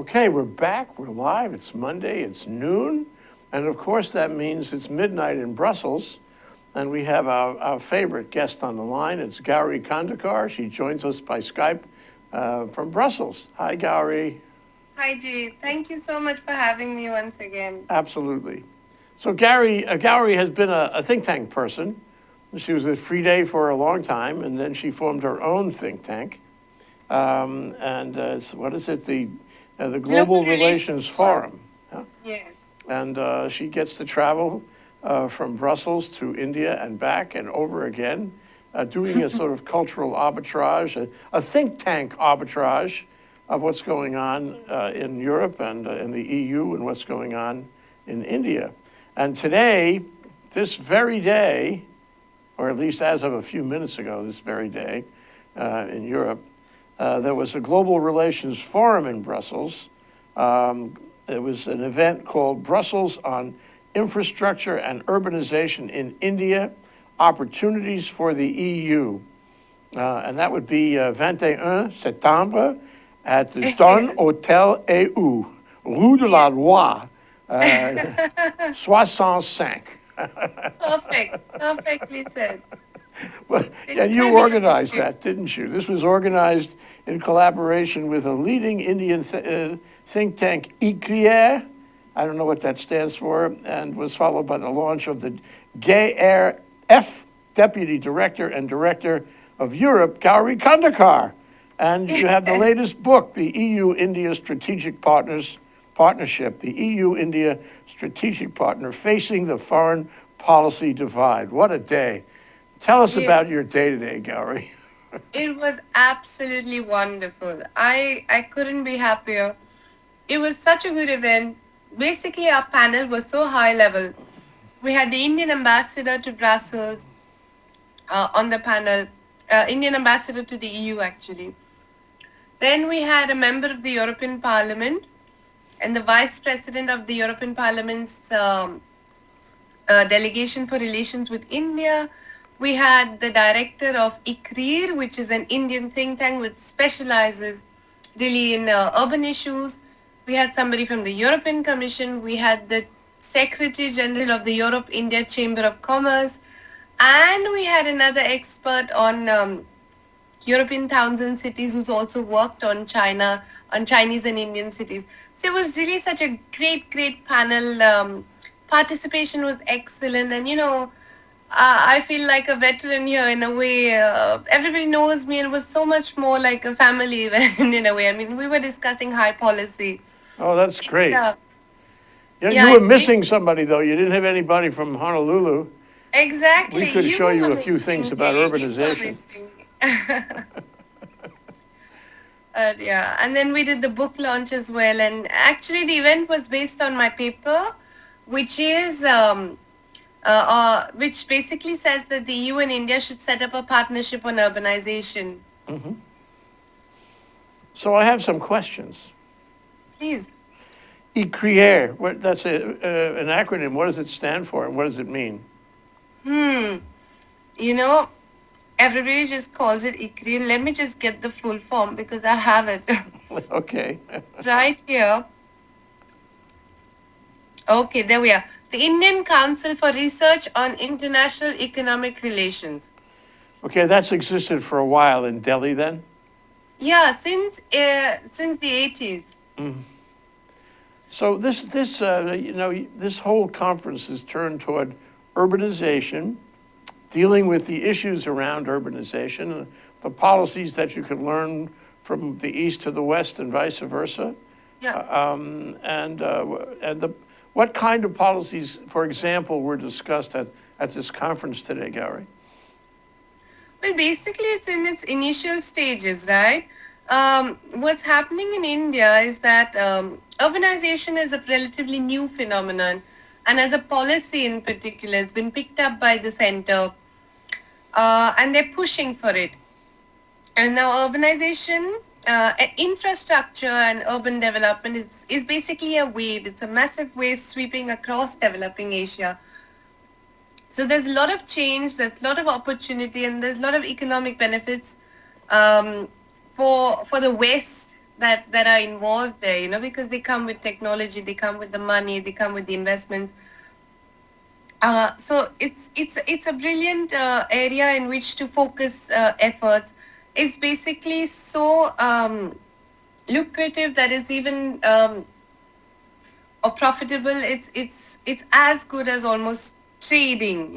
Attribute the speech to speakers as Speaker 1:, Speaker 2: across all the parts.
Speaker 1: Okay, we're back, we're live, it's Monday, it's noon, and of course that means it's midnight in Brussels, and we have our favorite guest on the line. It's Gauri Khandekar. She joins us by Skype from Brussels. Hi, Gauri.
Speaker 2: Hi, Jay. Thank you so much for having me once again.
Speaker 1: Absolutely. So Gauri has been a think tank person. She was at Free Day for a long time, and then she formed her own think tank. What is it? The
Speaker 2: Global
Speaker 1: Global
Speaker 2: Relations
Speaker 1: Relations
Speaker 2: Forum.
Speaker 1: Forum. Yeah?
Speaker 2: Yes.
Speaker 1: And she gets to travel from Brussels to India and back and over again, doing a sort of cultural arbitrage, a think tank arbitrage of what's going on in Europe and in the EU and what's going on in India. And today, this very day, or at least as of a few minutes ago, this very day in Europe, there was a Global Relations Forum in Brussels. It was an event called Brussels on Infrastructure and Urbanization in India, Opportunities for the EU. And that would be 21 septembre at the Don
Speaker 2: Yes.
Speaker 1: Hotel EU, Rue de la
Speaker 2: Yes.
Speaker 1: Loi, 65.
Speaker 2: Perfect. Perfectly said.
Speaker 1: Well,
Speaker 2: It
Speaker 1: and you
Speaker 2: can be
Speaker 1: organized
Speaker 2: understood.
Speaker 1: that, didn't you? This was organized in collaboration with a leading Indian think tank, ICRIER. I don't know what that stands for, and was followed by the launch of the GARF Deputy Director and Director of Europe, Gauri Khandekar. And you have the latest book, the EU-India Strategic Partnership, the EU-India Strategic Partner, Facing the Foreign Policy Divide. What a day. Tell us
Speaker 2: Yeah.
Speaker 1: about your day today, Gauri.
Speaker 2: It was absolutely wonderful. I couldn't be happier. It was such a good event. Basically, our panel was so high level. We had the Indian ambassador to Brussels on the panel, Indian ambassador to the EU actually. Then we had a member of the European Parliament and the vice president of the European Parliament's delegation for relations with India. We had the director of ICRIR, which is an Indian think tank which specializes really in urban issues. We had somebody from the European Commission. We had the Secretary General of the Europe India Chamber of Commerce. And we had another expert on European towns and cities who's also worked on China, on Chinese and Indian cities. So it was really such a great, great panel. Participation was excellent. And, I feel like a veteran here in a way. Everybody knows me and it was so much more like a family event in a way. I mean, we were discussing high policy.
Speaker 1: Oh, that's
Speaker 2: It's,
Speaker 1: great. You
Speaker 2: yeah,
Speaker 1: were
Speaker 2: it's
Speaker 1: missing
Speaker 2: based.
Speaker 1: somebody, though. You didn't have anybody from Honolulu. We
Speaker 2: Exactly.
Speaker 1: could
Speaker 2: You
Speaker 1: show
Speaker 2: were
Speaker 1: you a few things
Speaker 2: missing,
Speaker 1: about
Speaker 2: Jay. You were
Speaker 1: urbanization.
Speaker 2: missing. Yeah, and then we did the book launch as well. And actually, the event was based on my paper, which is which basically says that the EU and India should set up a partnership on urbanization.
Speaker 1: So I have some questions.
Speaker 2: Please.
Speaker 1: ICRIER, that's an acronym. What does it stand for and what does it mean?
Speaker 2: Hmm. You know, everybody just calls it ICRI. Let me just get the full form because I have it
Speaker 1: Okay.
Speaker 2: right here. Okay, there we are. The Indian Council for Research on International Economic Relations.
Speaker 1: Okay, that's existed for a while in Delhi then?
Speaker 2: Yeah, since the 80s.
Speaker 1: So this whole conference is turned toward urbanization, dealing with the issues around urbanization, the policies that you can learn from the east to the west and vice versa.
Speaker 2: Yeah.
Speaker 1: What kind of policies, for example, were discussed at this conference today, Gary?
Speaker 2: Well, basically, it's in its initial stages, right? What's happening in India is that urbanization is a relatively new phenomenon, and as a policy in particular, it's been picked up by the center, and they're pushing for it. And now, urbanization, infrastructure, and urban development is basically a wave. It's a massive wave sweeping across developing Asia. So there's a lot of change, there's a lot of opportunity, and there's a lot of economic benefits um, for the West that are involved there, because they come with technology, they come with the money, they come with the investments. So it's a brilliant area in which to focus efforts. It's basically so lucrative that it's even or profitable. It's as good as almost trading,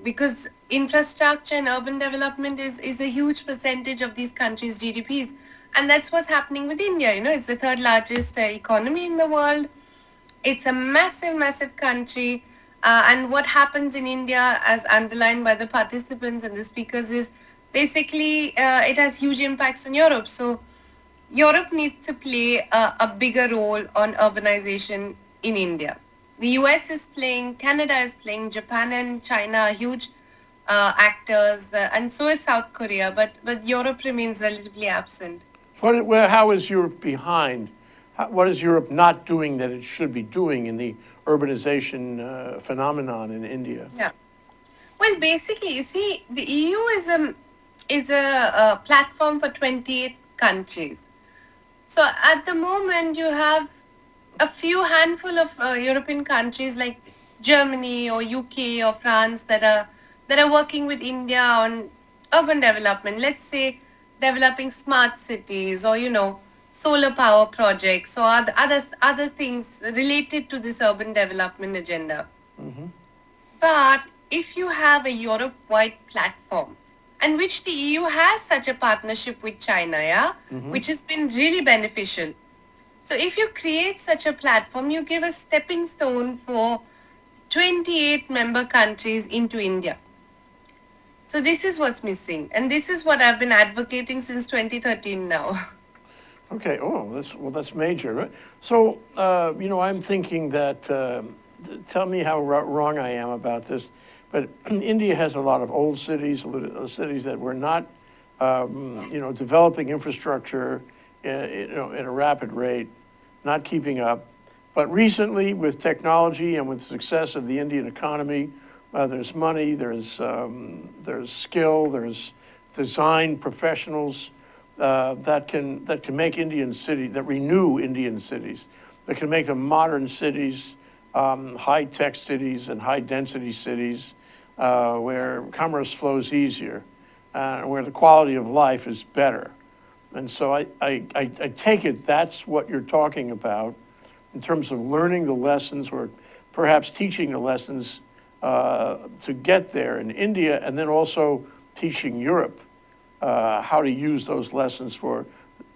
Speaker 2: because infrastructure and urban development is a huge percentage of these countries' GDPs, and that's what's happening with India. It's the third largest economy in the world. It's a massive, massive country. And what happens in India, as underlined by the participants and the speakers, is basically it has huge impacts on Europe. So, Europe needs to play a bigger role on urbanization in India. The US is playing, Canada is playing, Japan and China are huge actors, and so is South Korea, but Europe remains relatively absent.
Speaker 1: How is Europe behind? What is Europe not doing that it should be doing in the urbanization phenomenon in India?
Speaker 2: Yeah. Well, basically, you see, the EU is a platform for 28 countries. So at the moment, you have a few handful of European countries like Germany or UK or France that are working with India on urban development. Let's say developing smart cities, or solar power projects, or other things related to this urban development agenda. But if you have a Europe-wide platform, and which the EU has such a partnership with China, yeah, which has been really beneficial. So if you create such a platform, you give a stepping stone for 28 member countries into India. So this is what's missing, and this is what I've been advocating since 2013 now.
Speaker 1: Okay. Oh, that's major. Right? So I'm thinking that. Tell me how wrong I am about this, but India has a lot of old cities, cities that were not, developing infrastructure, at a rapid rate, not keeping up. But recently, with technology and with the success of the Indian economy, there's money, there's skill, there's design professionals that can make that renew Indian cities, that can make them modern cities, high-tech cities and high-density cities, where commerce flows easier, where the quality of life is better. And so I take it that's what you're talking about in terms of learning the lessons, or perhaps teaching the lessons to get there in India, and then also teaching Europe how to use those lessons for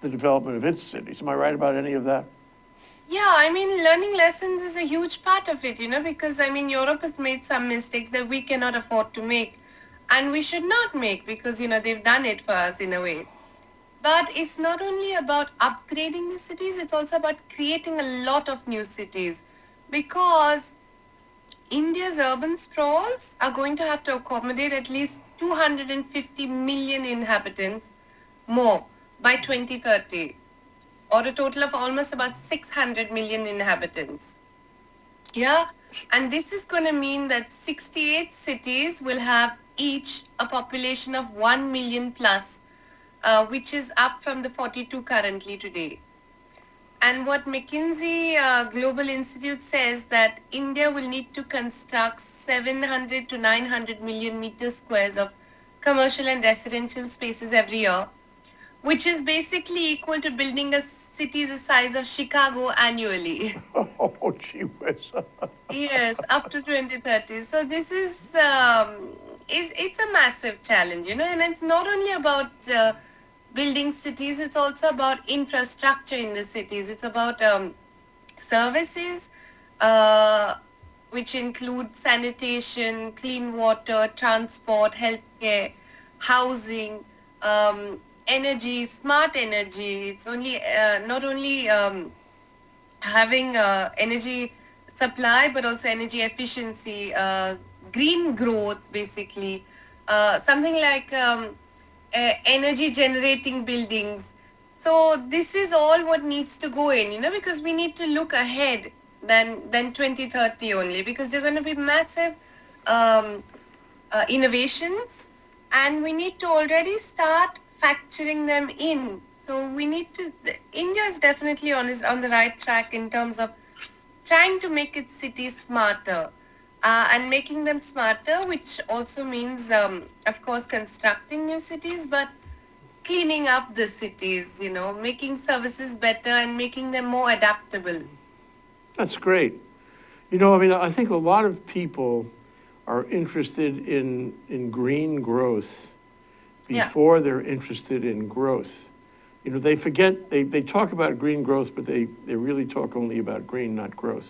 Speaker 1: the development of its cities. Am I right about any of that?
Speaker 2: Yeah, I mean, learning lessons is a huge part of it, because I mean, Europe has made some mistakes that we cannot afford to make. And we should not make because, they've done it for us in a way. But it's not only about upgrading the cities, it's also about creating a lot of new cities. Because India's urban sprawls are going to have to accommodate at least 250 million inhabitants more by 2030, or a total of almost about 600 million inhabitants. Yeah, and this is going to mean that 68 cities will have each a population of 1 million plus, which is up from the 42 currently today. And what McKinsey Global Institute says that India will need to construct 700 to 900 million meters squares of commercial and residential spaces every year, which is basically equal to building a city the size of Chicago annually.
Speaker 1: Oh, gee whiz.
Speaker 2: Yes, up to 2030. So this it's a massive challenge, and it's not only about building cities, it's also about infrastructure in the cities. It's about services, uh, which include sanitation, clean water, transport, healthcare, housing, energy, smart energy. It's only not only having energy supply, but also energy efficiency, green growth, basically, something like energy generating buildings. So this is all what needs to go in, because we need to look ahead than 2030 only, because they're going to be massive um, innovations, and we need to already start factoring them in So we need to. India is definitely on the right track in terms of trying to make its cities smarter, and making them smarter, which also means, of course, constructing new cities, but cleaning up the cities. Making services better and making them more adaptable.
Speaker 1: That's great. I think a lot of people are interested in green growth
Speaker 2: Yeah.
Speaker 1: before they're interested in growth. They forget, they talk about green growth, but they really talk only about green, not growth.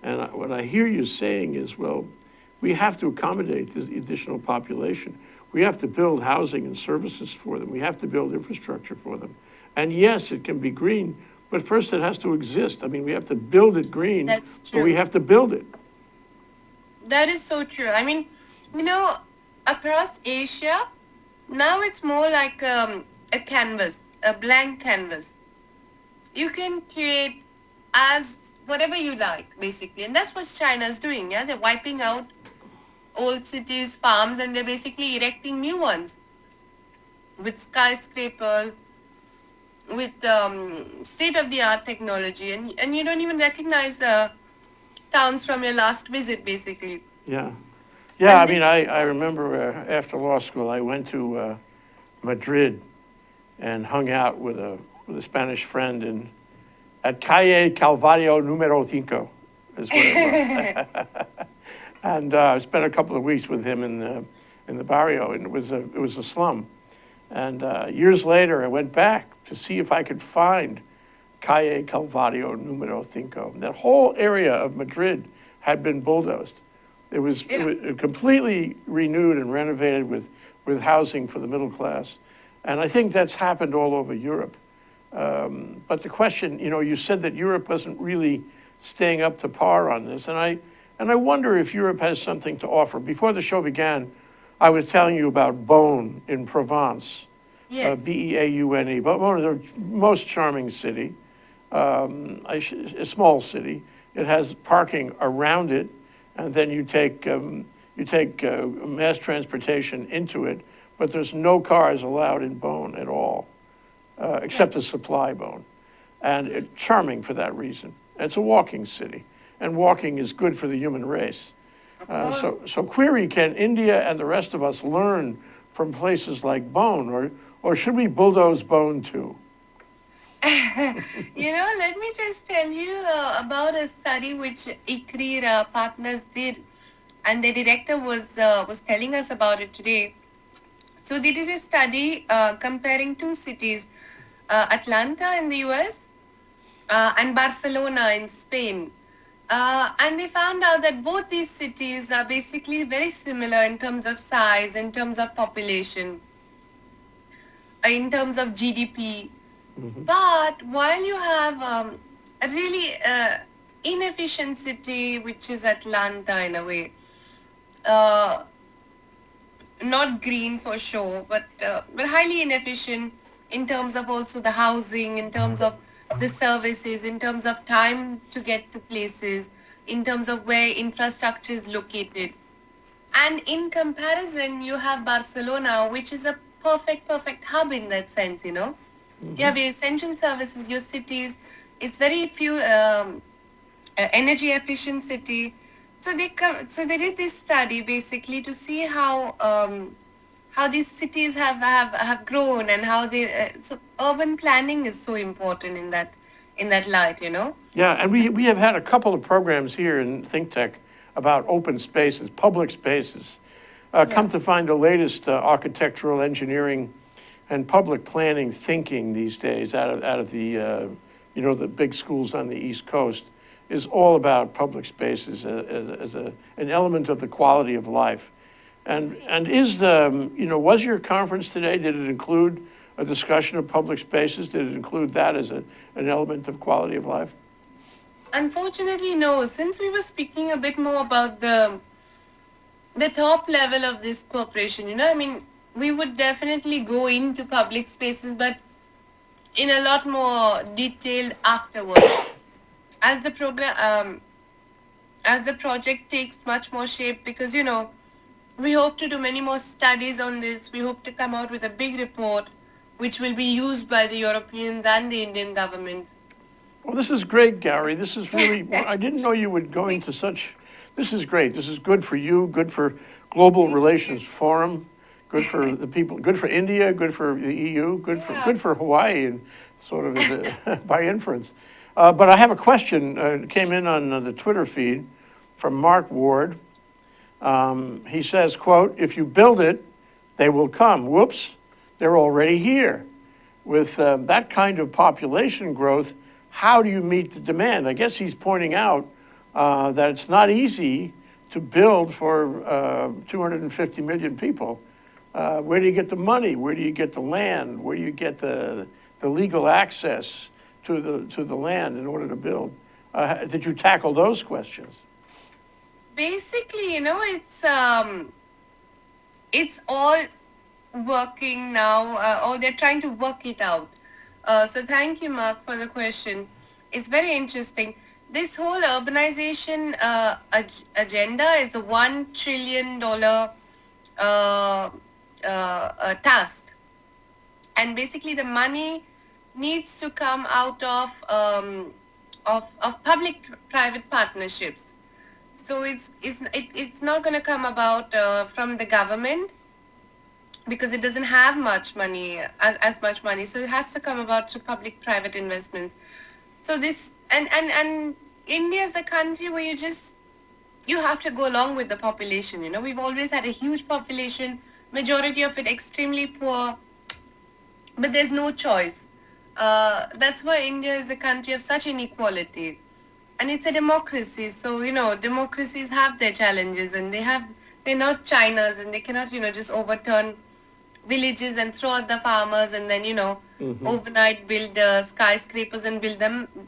Speaker 1: And what I hear you saying is, well, we have to accommodate this additional population. We have to build housing and services for them. We have to build infrastructure for them. And yes, it can be green, but first it has to exist. I mean, we have to build it green,
Speaker 2: That's
Speaker 1: but we
Speaker 2: true.
Speaker 1: have to build it.
Speaker 2: That is so true. I mean, you know, across Asia, now it's more like a canvas, a blank canvas. You can create as whatever you like, basically. And that's what China's doing, yeah? They're wiping out old cities, farms, and they're basically erecting new ones with skyscrapers, with state-of-the-art technology. And you don't even recognize the towns from your last visit, basically.
Speaker 1: Yeah. Yeah, I
Speaker 2: And
Speaker 1: mean,
Speaker 2: this,
Speaker 1: I remember after law school, I went to Madrid and hung out with a Spanish friend at Calle Calvario Numero Cinco, is what it was. And I spent a couple of weeks with him in the barrio, and it was a slum. And years later, I went back to see if I could find Calle Calvario Numero Cinco. That whole area of Madrid had been bulldozed. It
Speaker 2: yeah,
Speaker 1: was completely renewed and renovated with housing for the middle class. And I think that's happened all over Europe. But the question, you said that Europe wasn't really staying up to par on this, and I wonder if Europe has something to offer. Before the show began, I was telling you about Beaune in Provence,
Speaker 2: yes,
Speaker 1: Beaune. Beaune is the most charming city, a small city. It has parking around it, and then you take mass transportation into it, but there's no cars allowed in Beaune at all,
Speaker 2: yeah,
Speaker 1: except a supply Beaune. And it's charming for that reason. It's a walking city, and walking is good for the human race.
Speaker 2: of
Speaker 1: Uh,
Speaker 2: course.
Speaker 1: so, so query, can India and the rest of us learn from places like Beaune, or should we bulldoze Beaune too?
Speaker 2: Let me just tell you about a study which ICRIR partners did, and the director was telling us about it today. So they did a study comparing two cities, Atlanta in the US and Barcelona in Spain. And they found out that both these cities are basically very similar in terms of size, in terms of population, in terms of GDP. But while you have a really inefficient city, which is Atlanta in a way, uh, not green for sure, but highly inefficient in terms of also the housing, in terms of the services, in terms of time to get to places, in terms of where infrastructure is located. And in comparison, you have Barcelona, which is a perfect hub in that sense. You have your essential services, your cities. It's very few energy efficient city. So they did this study basically to see how these cities have grown, and how they so urban planning is so important in that light.
Speaker 1: Yeah, and we have had a couple of programs here in ThinkTech about open spaces, public spaces. Come
Speaker 2: Yeah.
Speaker 1: to find the latest architectural engineering and public planning thinking these days out of the big schools on the East Coast is all about public spaces as an element of the quality of life. And was your conference today, did it include a discussion of public spaces? Did it include that as an element of quality of life?
Speaker 2: Unfortunately, no. Since we were speaking a bit more about the top level of this corporation, I mean, we would definitely go into public spaces, but in a lot more detailed afterwards, as the program as the project takes much more shape, because we hope to do many more studies on this. We hope to come out with a big report which will be used by the Europeans and the Indian governments.
Speaker 1: Well, this is great, Gary. This is really, well, I didn't know you would go into such, this is great. This is good for you, good for Global Relations Forum, good for the people, good for India, good for the EU,
Speaker 2: Yeah.
Speaker 1: good for Hawaii, and sort of as by inference. But I have a question, came in on the Twitter feed from Mark Ward. He says, quote, "If you build it, they will come. Whoops, they're already here. With that kind of population growth, how do you meet the demand?" I guess he's pointing out that it's not easy to build for 250 million people. Where do you get the money? Where do you get the land? Where do you get the legal access to the land in order to build? Did you tackle those questions?
Speaker 2: Basically, it's all working now, or they're trying to work it out. So thank you, Mark, for the question. It's very interesting. This whole urbanization agenda is a $1 trillion task, and basically the money needs to come out of public-private partnerships. So it's not going to come about from the government, because it doesn't have much money, as much money. So it has to come about through public-private investments. So this and India is a country where you have to go along with the population. We've always had a huge population, majority of it extremely poor, but there's no choice. That's why India is a country of such inequality, and it's a democracy. So democracies have their challenges, and they're not China's, and they cannot just overturn villages and throw out the farmers, and then overnight build skyscrapers and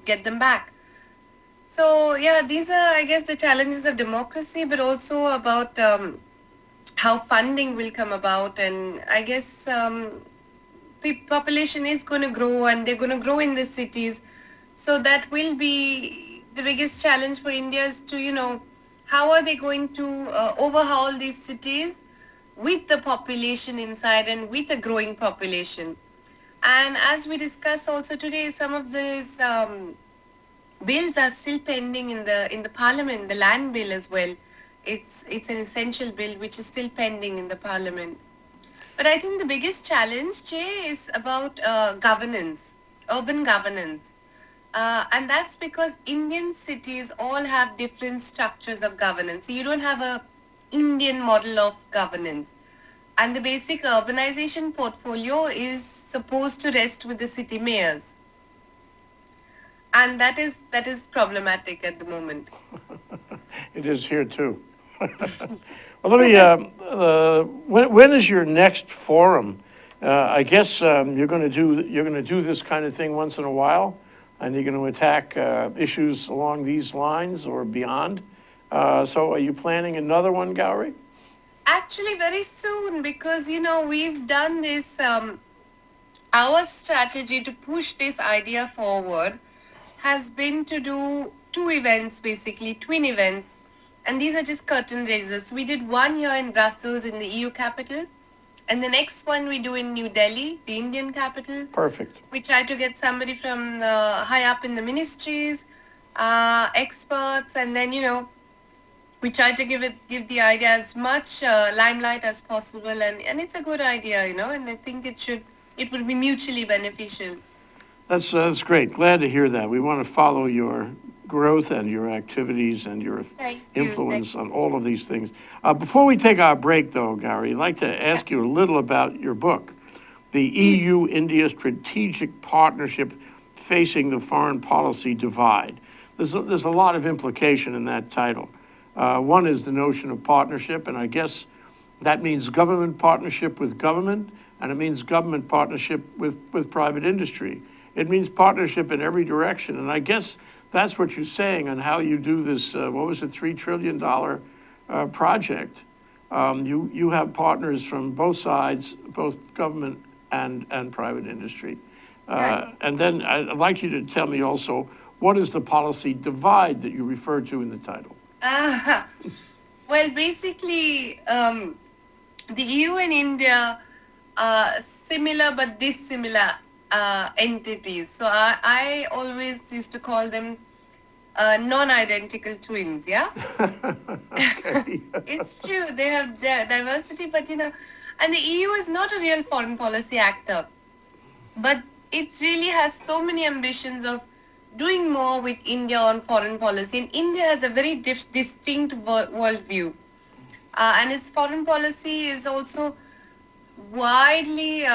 Speaker 2: get them back. So yeah, these are, I guess, the challenges of democracy, but also about how funding will come about, and I guess population is going to grow, and they're going to grow in the cities. So that will be the biggest challenge for India, is to how are they going to overhaul these cities with the population inside and with a growing population. And as we discussed also today, some of these bills are still pending in the parliament. The land bill as well, it's an essential bill which is still pending in the parliament. But I think the biggest challenge, Jay, is about governance, urban governance. And that's because Indian cities all have different structures of governance. So you don't have a Indian model of governance. And the basic urbanization portfolio is supposed to rest with the city mayors. And that is problematic at the moment.
Speaker 1: It is here too. Well, let me, when is your next forum? I guess you're going to do this kind of thing once in a while, and you're going to attack issues along these lines or beyond. So are you planning another one, Gauri?
Speaker 2: Actually, very soon, because we've done this. Our strategy to push this idea forward has been to do two events, basically twin events, and these are just curtain raisers. We did one here in Brussels, in the EU capital, and the next one we do in New Delhi, the Indian capital.
Speaker 1: Perfect.
Speaker 2: We try to get somebody from high up in the ministries, experts, and then we try to give the idea as much limelight as possible, and it's a good idea, and I think it would be mutually beneficial.
Speaker 1: That's great. Glad to hear that. We want to follow your growth and your activities and your influence on all of these things. Before we take our break, though, Gary, I'd like to ask you a little about your book, The EU-India Strategic Partnership Facing the Foreign Policy Divide. There's a lot of implication in that title. One is the notion of partnership, and I guess that means government partnership with government, and it means government partnership with private industry. It means partnership in every direction, and I guess that's what you're saying on how you do this, what was it, $3 trillion project. You have partners from both sides, both government and private industry. And then I'd like you to tell me also, what is the policy divide that you refer to in the title?
Speaker 2: Well, basically, the EU and India similar but dissimilar entities. So I always used to call them non-identical twins. Yeah,
Speaker 1: Okay.
Speaker 2: it's true. They have their diversity, but and the EU is not a real foreign policy actor, but it really has so many ambitions of doing more with India on foreign policy. And India has a very distinct worldview, and its foreign policy is also widely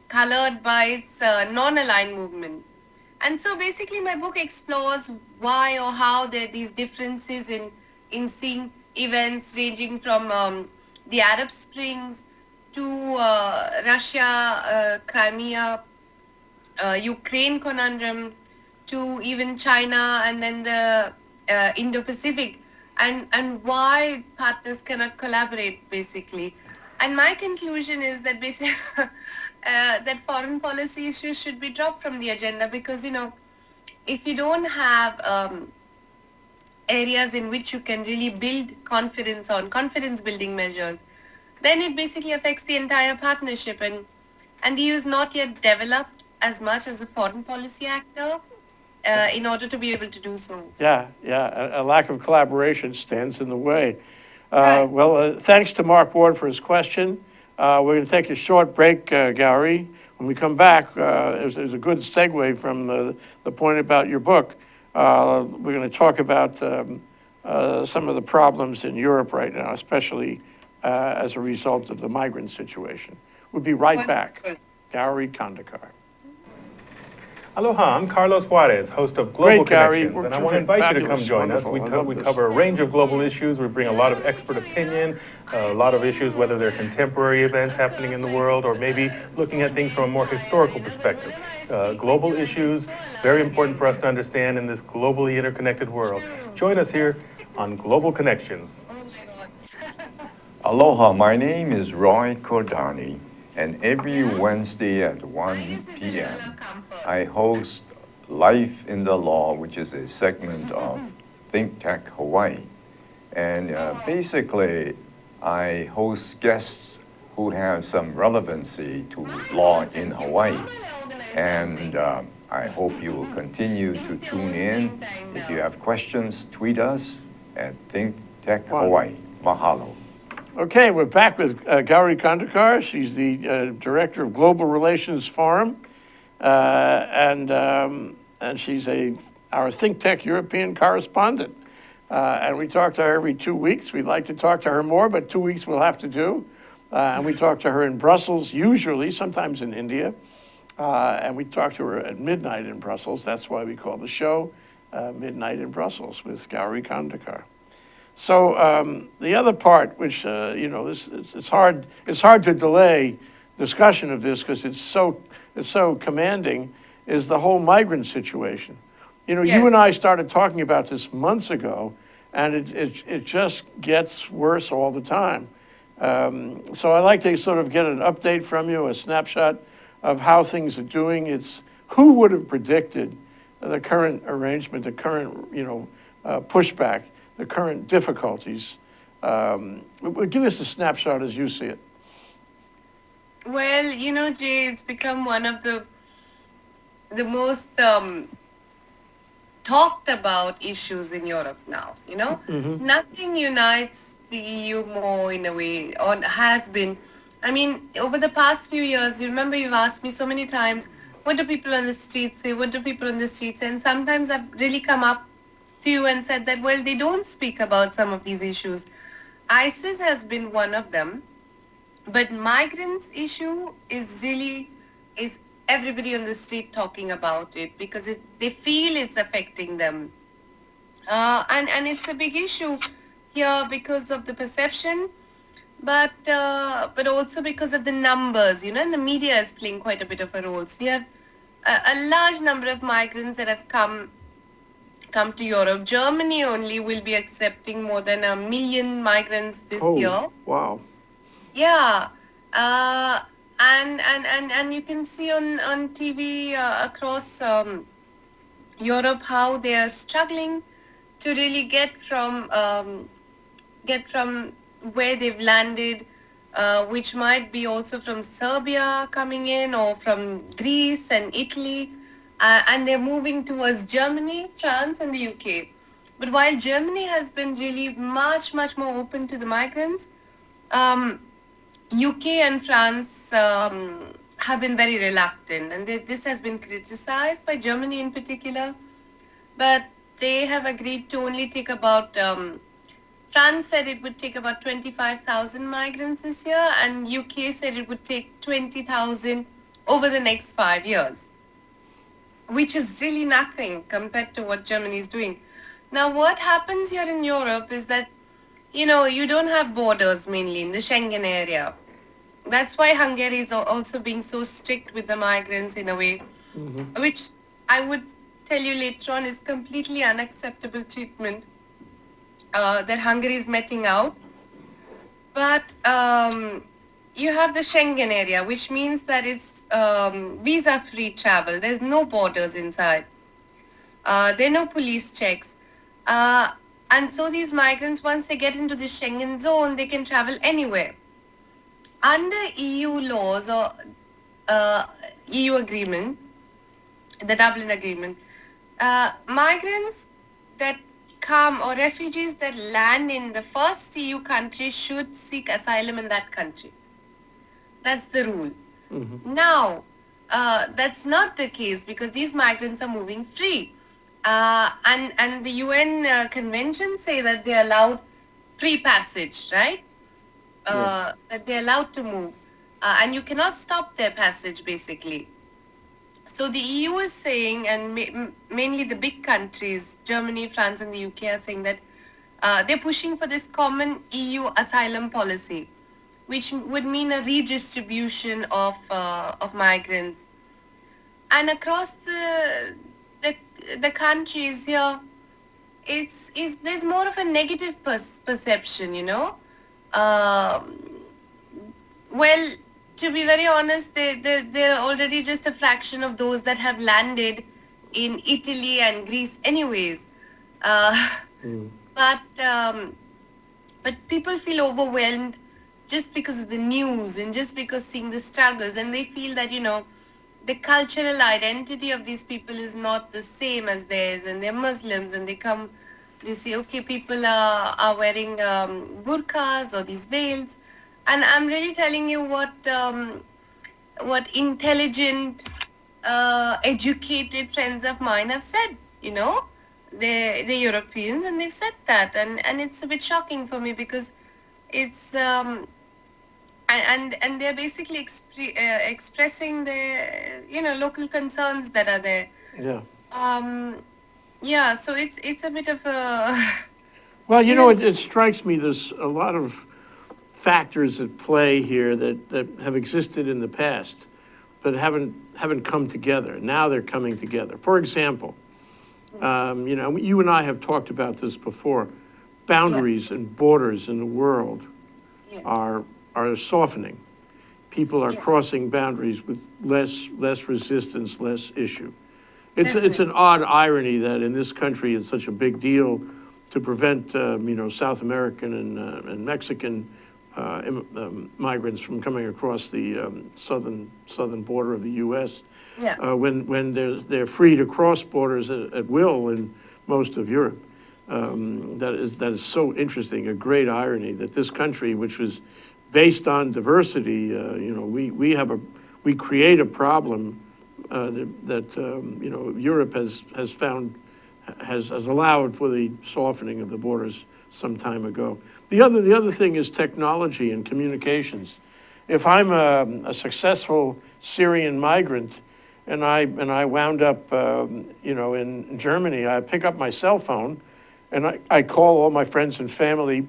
Speaker 2: colored by its non-aligned movement. And so basically my book explores why or how there are these differences in seeing events ranging from the Arab Springs to Russia, Crimea, Ukraine conundrum, to even China, and then the Indo-Pacific, and why partners cannot collaborate basically. And my conclusion is that basically that foreign policy issues should be dropped from the agenda, because if you don't have areas in which you can really build confidence on confidence building measures, then it basically affects the entire partnership. And the EU is not yet developed as much as a foreign policy actor in order to be able to do so.
Speaker 1: Yeah, yeah. A lack of collaboration stands in the way.
Speaker 2: Right.
Speaker 1: Thanks to Mark Ward for his question. We're going to take a short break, Gary. When we come back, there's a good segue from the point about your book. We're going to talk about some of the problems in Europe right now, especially as a result of the migrant situation. We'll be right back.
Speaker 2: Wonderful.
Speaker 1: Gauri Khandekar.
Speaker 3: Aloha, I'm Carlos Juarez, host of Global
Speaker 1: Great, Gary.
Speaker 3: Connections,
Speaker 1: We're
Speaker 3: and I want to
Speaker 1: terrific,
Speaker 3: invite you to come
Speaker 1: fabulous,
Speaker 3: join us.
Speaker 1: wonderful. I love
Speaker 3: We
Speaker 1: this.
Speaker 3: cover a range of global issues. We bring a lot of expert opinion, a lot of issues, whether they're contemporary events happening in the world or maybe looking at things from a more historical perspective. Global issues, very important for us to understand in this globally interconnected world. Join us here on Global Connections.
Speaker 2: Oh my God.
Speaker 4: Aloha, my name is Roy Cordani, and every Wednesday at 1 p.m., I host Life in the Law, which is a segment of ThinkTech Hawaii. And basically, I host guests who have some relevancy to law in Hawaii. And I hope you will continue to tune in. If you have questions, tweet us at ThinkTech Hawaii. Mahalo.
Speaker 1: Okay, we're back with Gauri Khandekar. She's the director of Global Relations Forum, and she's our ThinkTech European correspondent. And we talk to her every 2 weeks. We'd like to talk to her more, but 2 weeks we'll have to do. And we talk to her in Brussels, usually, sometimes in India. And we talk to her at midnight in Brussels. That's why we call the show Midnight in Brussels with Gauri Khandekar. So the other part, which it's hard to delay discussion of this because it's so commanding, is the whole migrant situation.
Speaker 2: Yes.
Speaker 1: You and I started talking about this months ago, and it just gets worse all the time. So I'd like to sort of get an update from you, a snapshot of how things are doing. It's who would have predicted the current arrangement, the current pushback, the current difficulties. Give us a snapshot as you see it.
Speaker 2: Well, Jay, it's become one of the most talked about issues in Europe now. Nothing unites the EU more in a way, or has been. I mean, over the past few years, you remember you've asked me so many times, what do people on the streets say? What do people on the streets say? And sometimes I've really come up to you and said that, well, they don't speak about some of these issues. ISIS has been one of them, but migrants issue is everybody on the street talking about it because they feel it's affecting them. And it's a big issue here because of the perception, but also because of the numbers, and the media is playing quite a bit of a role. So you have a large number of migrants that have come to Europe. Germany only will be accepting more than 1 million migrants this year.
Speaker 1: Wow.
Speaker 2: Yeah. And you can see on TV across Europe how they are struggling to really get from where they've landed which might be also from Serbia coming in or from Greece and Italy. And they're moving towards Germany, France, and the UK. But while Germany has been really much, much more open to the migrants, um, UK and France have been very reluctant, and this has been criticized by Germany in particular. But they have agreed to only take about. France said it would take about 25,000 migrants this year, and UK said it would take 20,000 over the next 5 years, which is really nothing compared to what Germany is doing. Now, what happens here in Europe is that, you don't have borders mainly in the Schengen area. That's why Hungary is also being so strict with the migrants in a way, which I would tell you later on is completely unacceptable treatment that Hungary is meting out. But you have the Schengen area, which means that it's visa-free travel. There's no borders inside. There are no police checks. And so these migrants, once they get into the Schengen zone, they can travel anywhere. Under EU laws or EU agreement, the Dublin Agreement, migrants that come or refugees that land in the first EU country should seek asylum in that country. That's the rule. Now, that's not the case because these migrants are moving free. And the UN conventions say that they're allowed free passage, right? That they're allowed to move. And you cannot stop their passage, basically. So the EU is saying, and mainly the big countries, Germany, France, and the UK, are saying that they're pushing for this common EU asylum policy, which would mean a redistribution of migrants. And across the countries here, it's there's more of a negative perception, well, to be very honest, they're already just a fraction of those that have landed in Italy and Greece, anyways. Uh, but but people feel overwhelmed just because of the news and just because seeing the struggles, and they feel that the cultural identity of these people is not the same as theirs, and they're Muslims, and they say, okay, people are wearing burqas or these veils, and I'm really telling you what intelligent, educated friends of mine have said. The Europeans, and they've said that, and it's a bit shocking for me because it's and they're basically expressing their local concerns that are there.
Speaker 1: Yeah.
Speaker 2: Yeah, so it's a bit of a
Speaker 1: Well,
Speaker 2: you
Speaker 1: it strikes me there's a lot of factors at play here that have existed in the past, but haven't come together. Now they're coming together. For example, you and I have talked about this before. Boundaries and borders in the world
Speaker 2: yes.
Speaker 1: are softening. People are
Speaker 2: Yeah.
Speaker 1: crossing boundaries with less resistance, less issue. It's
Speaker 2: Definitely.
Speaker 1: an odd irony that in this country it's such a big deal to prevent South American and Mexican migrants from coming across the southern border of the U.S.
Speaker 2: Yeah.
Speaker 1: When they're free to cross borders at will in most of Europe. That is so interesting, a great irony that this country, which was based on diversity, we create a problem that Europe has allowed for the softening of the borders some time ago. The other thing is technology and communications. If I'm a successful Syrian migrant and I wound up in Germany, I pick up my cell phone and I call all my friends and family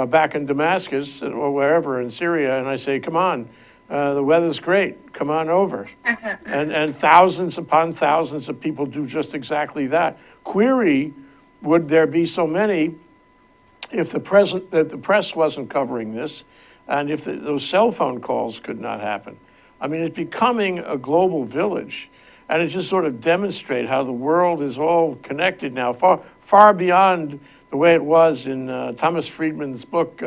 Speaker 1: back in Damascus or wherever in Syria, and I say, come on, the weather's great, come on over. And thousands upon thousands of people do just exactly that. Query, would there be so many if the press wasn't covering this, and if those cell phone calls could not happen? I mean, it's becoming a global village, and it just sort of demonstrates how the world is all connected now, far beyond the way it was in Thomas Friedman's book,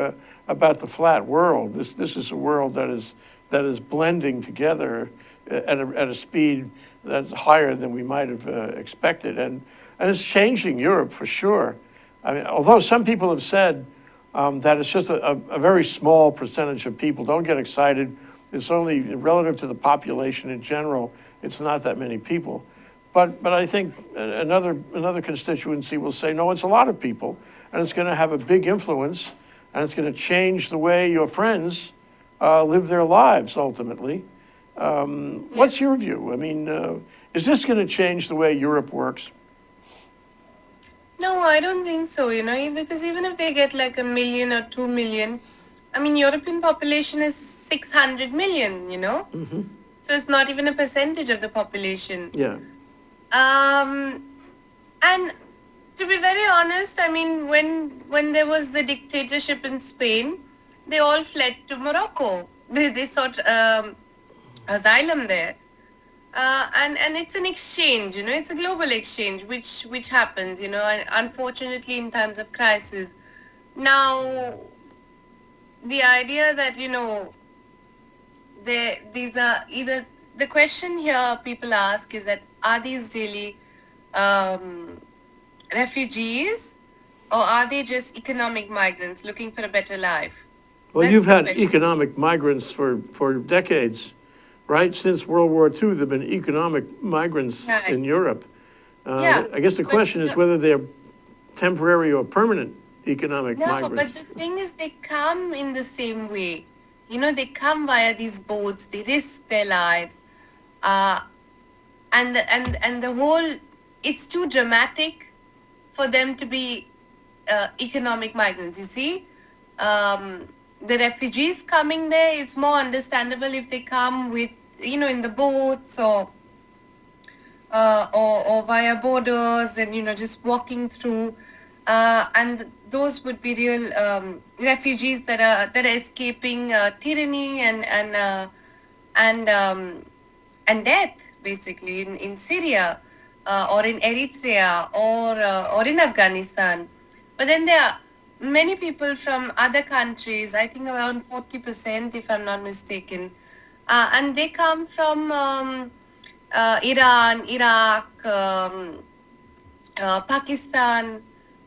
Speaker 1: about the flat world. This is a world that is blending together at a speed that's higher than we might have expected, and it's changing Europe for sure. I mean, although some people have said that it's just a very small percentage of people. Don't get excited. It's only relative to the population in general. It's not that many people. But I think another constituency will say, no, it's a lot of people, and it's going to have a big influence, and it's going to change the way your friends live their lives ultimately. What's your view? I mean, is this going to change the way Europe works?
Speaker 2: No, I don't think so, because even if they get like 1 million or 2 million, I mean, European population is 600 million, So it's not even a percentage of the population.
Speaker 1: Yeah.
Speaker 2: And to be very honest, I mean, when there was the dictatorship in Spain, they all fled to Morocco. They sought asylum there. And it's an exchange, it's a global exchange, which happens, and unfortunately in times of crisis. Now, the idea that, these are either, the question here people ask is that, are these really refugees, or are they just economic migrants looking for a better life?
Speaker 1: Well,
Speaker 2: That's
Speaker 1: you've
Speaker 2: the
Speaker 1: had
Speaker 2: question.
Speaker 1: economic migrants for decades, right? Since World War II, there have been economic migrants
Speaker 2: Right.
Speaker 1: in Europe.
Speaker 2: Yeah,
Speaker 1: I guess the
Speaker 2: but,
Speaker 1: question is whether they're temporary or permanent economic
Speaker 2: no, but
Speaker 1: migrants.
Speaker 2: the thing is, they come in the same way. They come via these boats. They risk their lives, and the whole. It's too dramatic for them to be economic migrants. You see, the refugees coming there. It's more understandable if they come with, in the boats or via borders, and just walking through, and those would be real refugees that are escaping tyranny and death, basically, in Syria, or in Eritrea, or in Afghanistan. But then there are many people from other countries, I think around 40%, if I'm not mistaken, and they come from Iran, Iraq, Pakistan,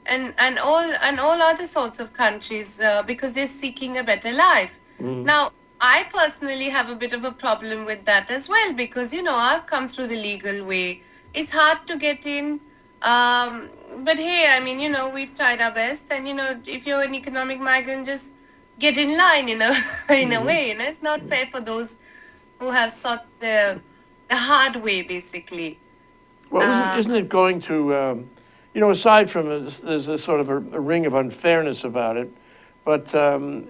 Speaker 2: and all other sorts of countries, because they're seeking a better life. Now, I personally have a bit of a problem with that as well, because I've come through the legal way. It's hard to get in, but hey, I mean, we've tried our best, and if you're an economic migrant, just get in line in a in a way. It's not fair for those who have sought the hard way, basically.
Speaker 1: Well, isn't it going to, aside from there's a sort of a ring of unfairness about it, but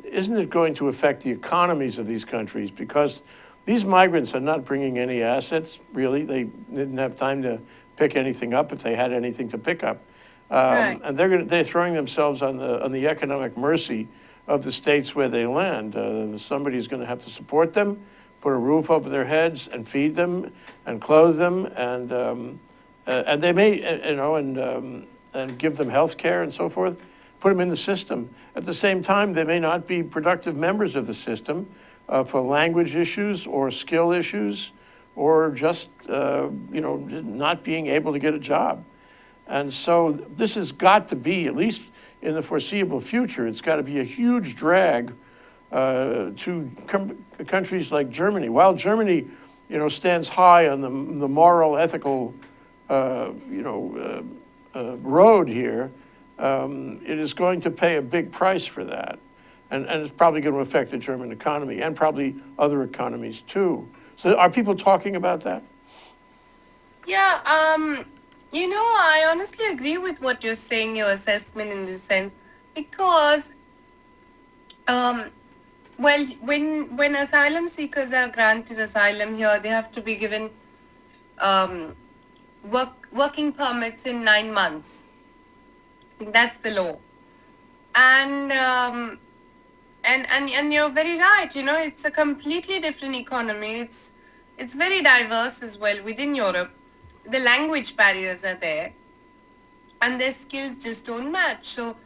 Speaker 1: isn't it going to affect the economies of these countries? Because these migrants are not bringing any assets, really. They didn't have time to pick anything up if they had anything to pick up.
Speaker 2: Right.
Speaker 1: And they're throwing themselves on the economic mercy of the states where they land. Somebody's going to have to support them, put a roof over their heads, and feed them, and clothe them, and they may, and give them health care and so forth, put them in the system. At the same time, they may not be productive members of the system for language issues or skill issues, or just, not being able to get a job. And so this has got to be, at least in the foreseeable future, it's got to be a huge drag to countries like Germany. While Germany, stands high on the moral, ethical, road here, it is going to pay a big price for that. And it's probably going to affect the German economy and probably other economies too. So are people talking about that?
Speaker 2: Yeah, I honestly agree with what you're saying, your assessment in this sense, because, well, when asylum seekers are granted asylum here, they have to be given um, working permits in 9 months. I think that's the law, and and you're very right. It's a completely different economy. It's very diverse as well within Europe. The language barriers are there, and their skills just don't match. So,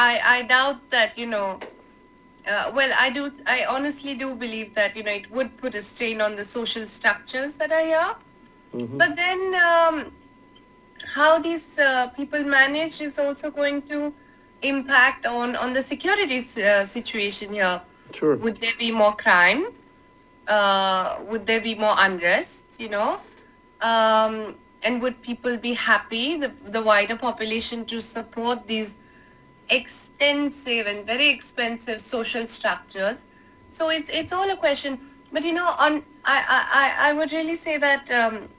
Speaker 2: I doubt that, well, I honestly do believe that, it would put a strain on the social structures that are here. But then how these people manage is also going to impact on the security situation here.
Speaker 1: Sure.
Speaker 2: Would there be more crime? Would there be more unrest, and would people be happy, the wider population, to support these extensive and very expensive social structures? So it's all a question. But on I would really say that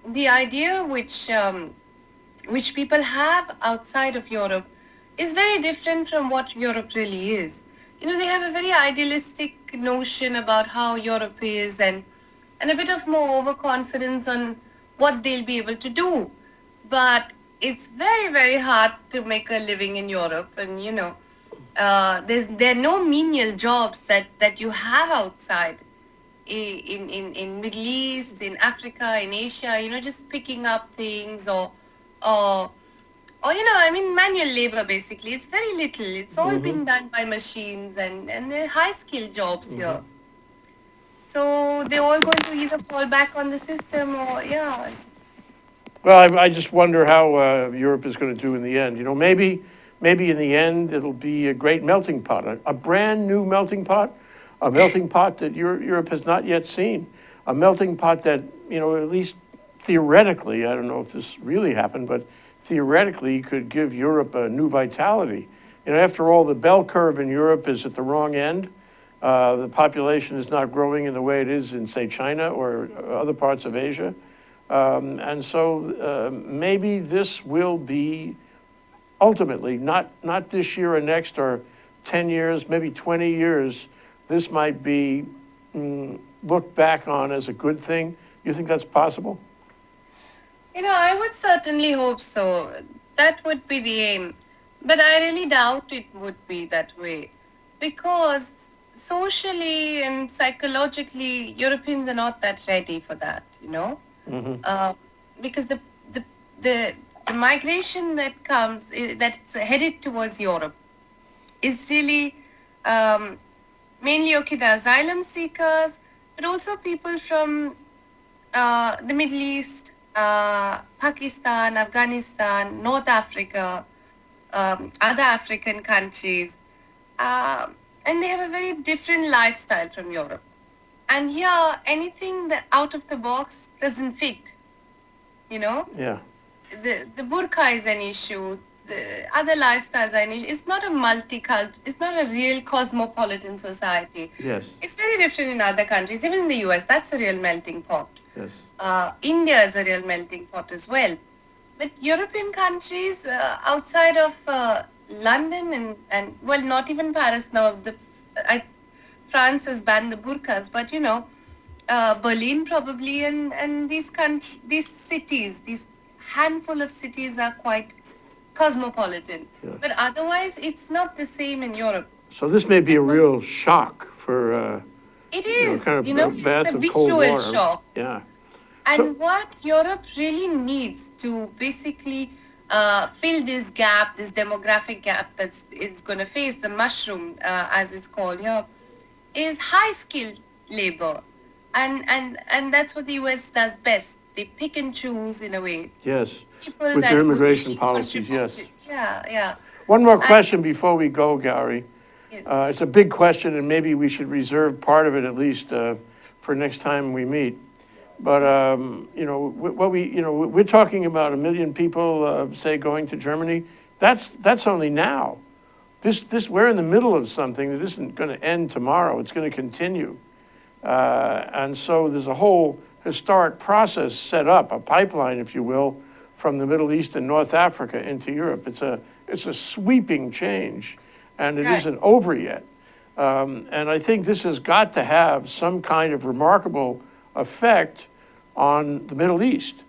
Speaker 2: the idea which people have outside of Europe is very different from what Europe really is. They have a very idealistic notion about how Europe is, and a bit of more overconfidence on what they'll be able to do. But it's very, very hard to make a living in Europe. And, there are no menial jobs that you have outside in Middle East, in Africa, in Asia, just picking up things or I mean manual labor basically. It's very little. It's all being done by machines and they're high skilled jobs here. So they're all going to either fall back on the system or yeah.
Speaker 1: Well, I just wonder how Europe is going to do in the end. Maybe in the end it'll be a great melting pot, a brand new melting pot, a melting pot that Europe has not yet seen, a melting pot that, at least theoretically, I don't know if this really happened, but theoretically could give Europe a new vitality. After all, the bell curve in Europe is at the wrong end. The population is not growing in the way it is in, say, China or other parts of Asia. And so maybe this will be ultimately, not this year or next or 10 years, maybe 20 years, this might be looked back on as a good thing. You think that's possible?
Speaker 2: I would certainly hope so. That would be the aim. But I really doubt it would be that way. Because socially and psychologically, Europeans are not that ready for that. Because the migration that comes, that's headed towards Europe, is really mainly, okay, the asylum seekers, but also people from the Middle East, Pakistan, Afghanistan, North Africa, other African countries. And they have a very different lifestyle from Europe. And here, anything that out of the box doesn't fit.
Speaker 1: Yeah.
Speaker 2: The burqa is an issue. The other lifestyles are an issue. It's not a it's not a real cosmopolitan society.
Speaker 1: Yes.
Speaker 2: It's very different in other countries. Even in the US, that's a real melting pot.
Speaker 1: Yes.
Speaker 2: India is a real melting pot as well. But European countries outside of London and well, not even Paris now. France has banned the burqas, but Berlin probably, and these cities, these handful of cities are quite cosmopolitan.
Speaker 1: Yeah.
Speaker 2: But otherwise, it's not the same in Europe.
Speaker 1: So this may be a real shock for
Speaker 2: It is,
Speaker 1: kind of
Speaker 2: it's
Speaker 1: bath
Speaker 2: a
Speaker 1: of cold
Speaker 2: visual
Speaker 1: water.
Speaker 2: shock.
Speaker 1: Yeah.
Speaker 2: And what Europe really needs to basically fill this gap, this demographic gap it's going to face, the mushroom, as it's called here, is high-skilled labor. And that's what the US does best. They pick and choose in a way.
Speaker 1: Yes.
Speaker 2: People
Speaker 1: With
Speaker 2: that
Speaker 1: their
Speaker 2: would
Speaker 1: immigration
Speaker 2: really
Speaker 1: policies, yes.
Speaker 2: contribute. Yeah.
Speaker 1: One more question before we go, Gauri.
Speaker 2: Yes.
Speaker 1: It's a big question, and maybe we should reserve part of it at least for next time we meet. But we're talking about 1 million people, say, going to Germany. That's only now. We're in the middle of something that isn't going to end tomorrow. It's going to continue, and so there's a whole historic process set up, a pipeline, if you will, from the Middle East and North Africa into Europe. It's a sweeping change, and it
Speaker 2: Right.
Speaker 1: isn't over yet. And I think this has got to have some kind of remarkable effect on the Middle East.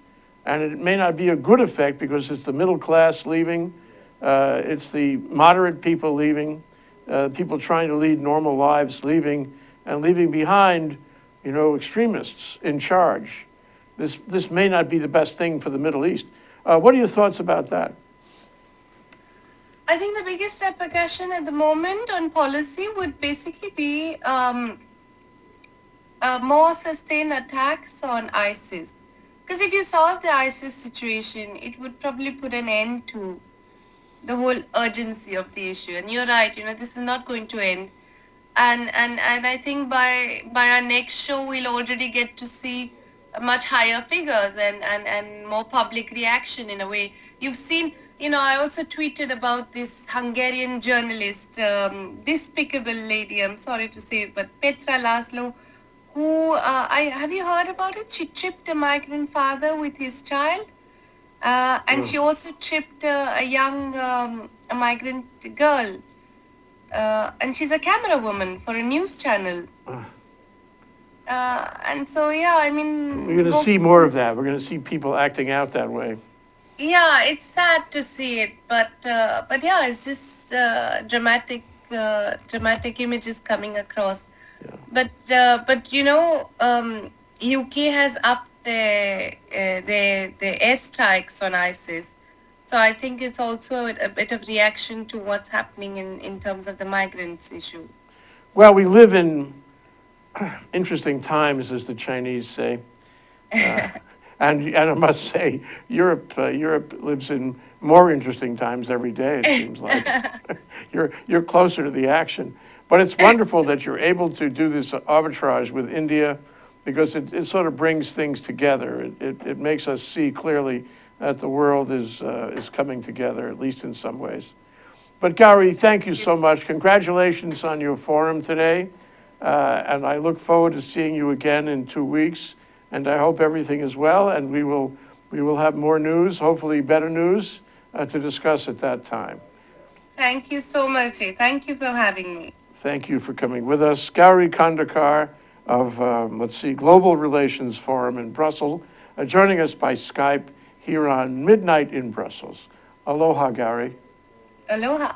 Speaker 1: And it may not be a good effect because it's the middle class leaving, it's the moderate people leaving, people trying to lead normal lives leaving, and leaving behind, extremists in charge. This may not be the best thing for the Middle East. What are your thoughts about that?
Speaker 2: I think the biggest repercussion at the moment on policy would basically be more sustained attacks on ISIS. Because if you solve the ISIS situation, it would probably put an end to the whole urgency of the issue. And you're right, this is not going to end. And I think by our next show we'll already get to see much higher figures and more public reaction in a way. You've seen, I also tweeted about this Hungarian journalist, despicable lady, I'm sorry to say it, but Petra Laszlo, who I have you heard about it? She tripped a migrant father with his child. And she also tripped a young a migrant girl, and she's a camera woman for a news channel. And so, yeah, I mean,
Speaker 1: We're going to see more of that. We're going to see people acting out that way.
Speaker 2: yeah, it's sad to see it, but yeah, it's just dramatic images coming across.
Speaker 1: Yeah.
Speaker 2: But UK has upped their airstrikes on ISIS. So I think it's also a bit of reaction to what's happening in terms of the migrants issue.
Speaker 1: Well, we live in interesting times, as the Chinese say. And I must say, Europe lives in more interesting times every day, it seems like. You're closer to the action. But it's wonderful that you're able to do this arbitrage with India, because it sort of brings things together. It makes us see clearly that the world is coming together, at least in some ways. But Gauri, thank you so much. Congratulations on your forum today. And I look forward to seeing you again in 2 weeks. And I hope everything is well, and we will have more news, hopefully better news, to discuss at that time.
Speaker 2: Thank you so much, Jay. Thank you for having me.
Speaker 1: Thank you for coming with us. Gauri Khandekar of, Global Relations Forum in Brussels, joining us by Skype here on Midnight in Brussels. Aloha, Gauri.
Speaker 2: Aloha.